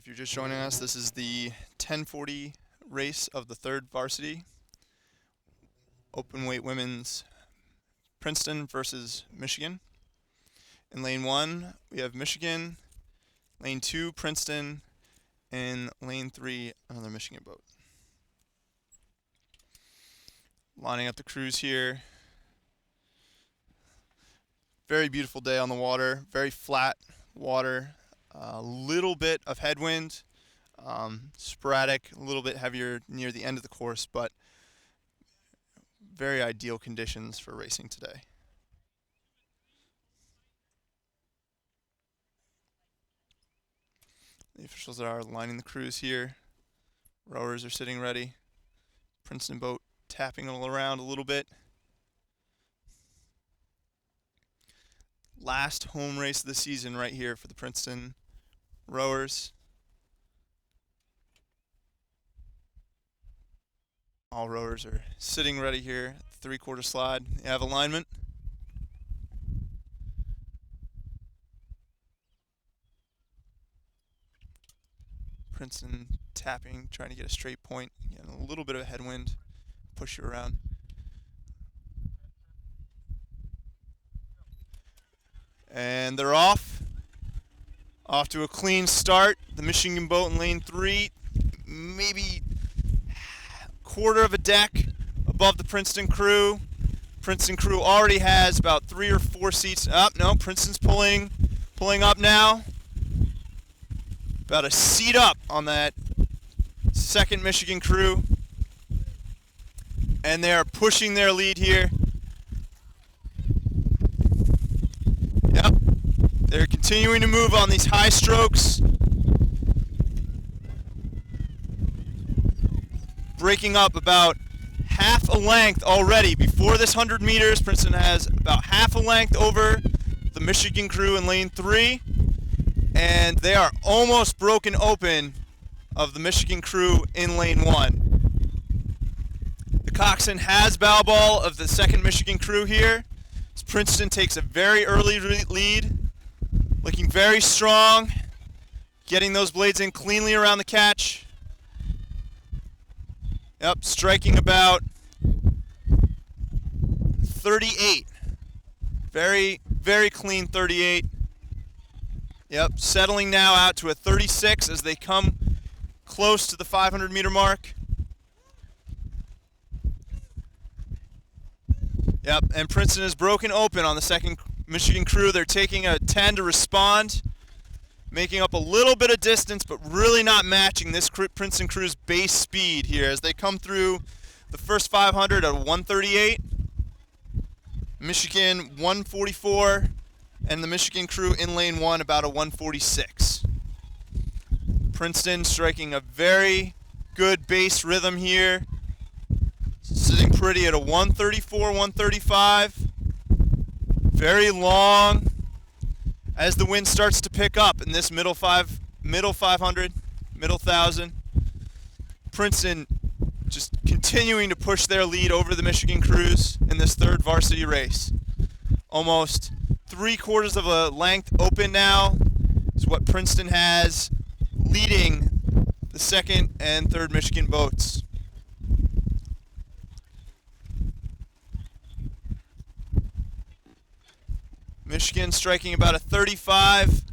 If you're just joining us, this is the 1040 race of the third varsity. Open weight women's Princeton versus Michigan. In lane 1, we have Michigan. Lane 2, Princeton. And lane 3, another Michigan boat. Lining up the crews here. Very beautiful day on the water. Very flat water. A little bit of headwind. Sporadic, a little bit heavier near the end of the course, but very ideal conditions for racing today. The officials are lining the crews here. Rowers are sitting ready. Princeton boat tapping all around a little bit. Last home race of the season right here for the Princeton rowers. All rowers are sitting ready here. 3/4 slide. You have alignment. Princeton tapping, trying to get a straight point. Again, a little bit of a headwind. Push you around. And they're off. Off to a clean start. The Michigan boat in lane 3, maybe quarter of a deck above the Princeton crew. Princeton crew already has about 3 or 4 seats up. No, Princeton's pulling up now. About a seat up on that second Michigan crew. And they are pushing their lead here. Yep. They're continuing to move on these high strokes. Breaking up about half a length already. Before this 100 meters, Princeton has about half a length over the Michigan crew in lane 3. And they are almost broken open of the Michigan crew in lane 1. The coxswain has bow ball of the second Michigan crew here. As Princeton takes a very early lead, looking very strong, getting those blades in cleanly around the catch. Yep, striking about 38. Very, very clean 38. Yep, settling now out to a 36 as they come close to the 500 meter mark. Yep, and Princeton is broken open on the second Michigan crew. They're taking a 10 to respond, making up a little bit of distance, but really not matching this Princeton crew's base speed here as they come through the first 500 at 138. Michigan 144, and the Michigan crew in lane 1 about a 146. Princeton striking a very good base rhythm here. Sitting pretty at a 134, 135. Very long as the wind starts to pick up in this middle 500, middle 1,000. Princeton just continuing to push their lead over the Michigan crews in this third varsity race. Almost 3/4 of a length open now is what Princeton has, leading the second and third Michigan boats. Michigan striking about a 35,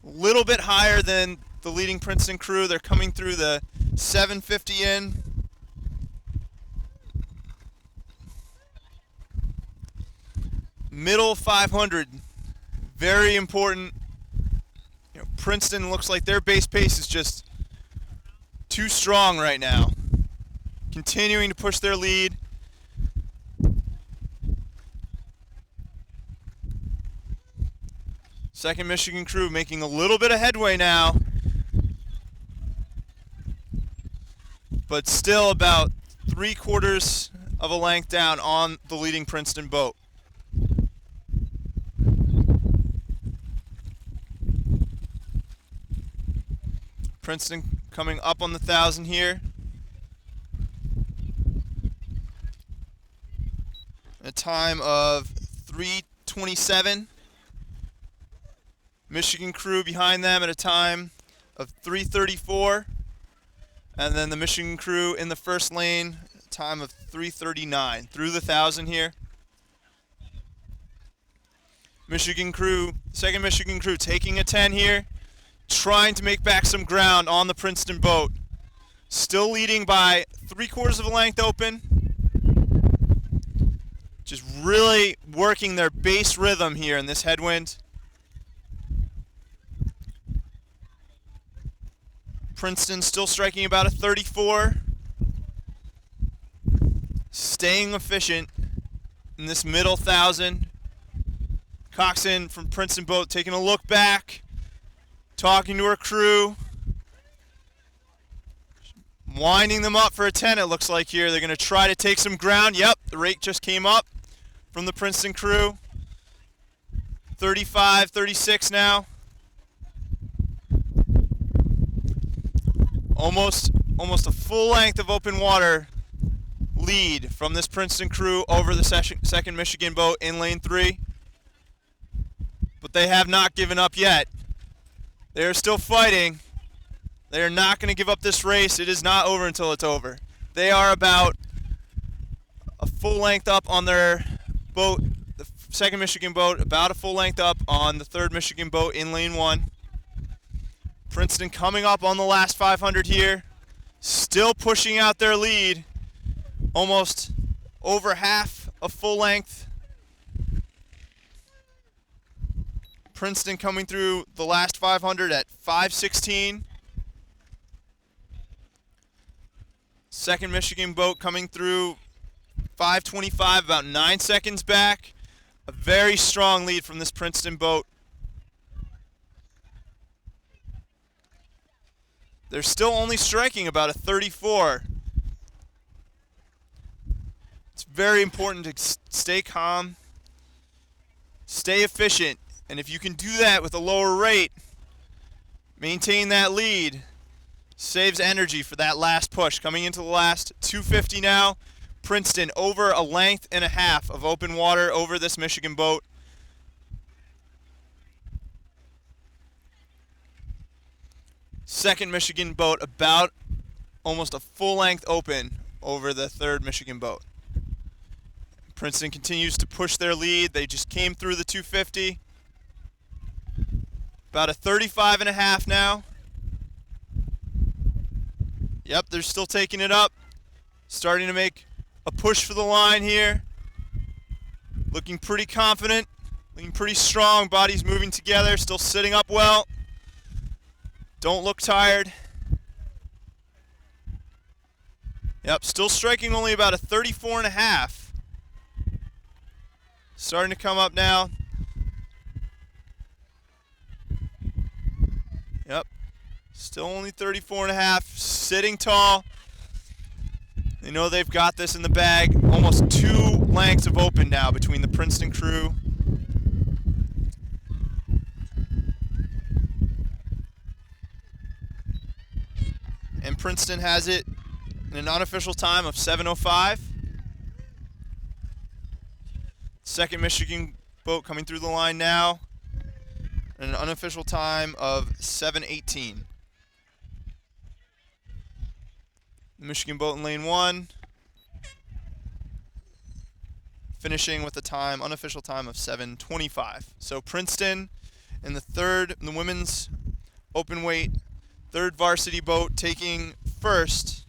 a little bit higher than the leading Princeton crew. They're coming through the 750 in. Middle 500, very important. You know, Princeton looks like their base pace is just too strong right now. Continuing to push their lead. Second Michigan crew making a little bit of headway now, but still about 3/4 of a length down on the leading Princeton boat. Princeton coming up on the 1,000 here. A time of 3:27. Michigan crew behind them at a time of 3:34. And then the Michigan crew in the first lane, time of 3:39 through the 1,000 here. Michigan crew, second Michigan crew taking a 10 here, trying to make back some ground on the Princeton boat. Still leading by 3/4 of a length open. Just really working their base rhythm here in this headwind. Princeton still striking about a 34. Staying efficient in this middle 1,000. Coxon from Princeton boat taking a look back, talking to her crew, winding them up for a 10 it looks like here. They're going to try to take some ground. Yep, the rate just came up from the Princeton crew. 35, 36 now. Almost a full length of open water lead from this Princeton crew over the second Michigan boat in lane 3. But they have not given up yet. They are still fighting. They are not going to give up this race. It is not over until it's over. They are about a full length up on their boat, the second Michigan boat, about a full length up on the third Michigan boat in lane 1. Princeton coming up on the last 500 here. Still pushing out their lead. Almost over half a full length. Princeton coming through the last 500 at 5:16. Second Michigan boat coming through 5:25, about 9 seconds back. A very strong lead from this Princeton boat. They're still only striking about a 34. It's very important to stay calm, stay efficient. And if you can do that with a lower rate, maintain that lead, saves energy for that last push. Coming into the last 250 now, Princeton over a length and a half of open water over this Michigan boat. Second Michigan boat about almost a full length open over the third Michigan boat. Princeton continues to push their lead. They just came through the 250. About a 35 and a half now. Yep, they're still taking it up. Starting to make a push for the line here. Looking pretty confident. Looking pretty strong. Bodies moving together. Still sitting up well. Don't look tired. Yep, still striking only about a 34 and a half. Starting to come up now. Yep, still only 34 and a half, sitting tall. They know they've got this in the bag. Almost 2 lengths of open now between the Princeton crew. And Princeton has it in an unofficial time of 7:05. Second Michigan boat coming through the line now. An unofficial time of 7:18. Michigan boat in lane 1. Finishing with a time, unofficial time of 7:25. So Princeton in the women's open weight, third varsity boat taking first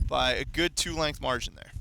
by a good 2-length margin there.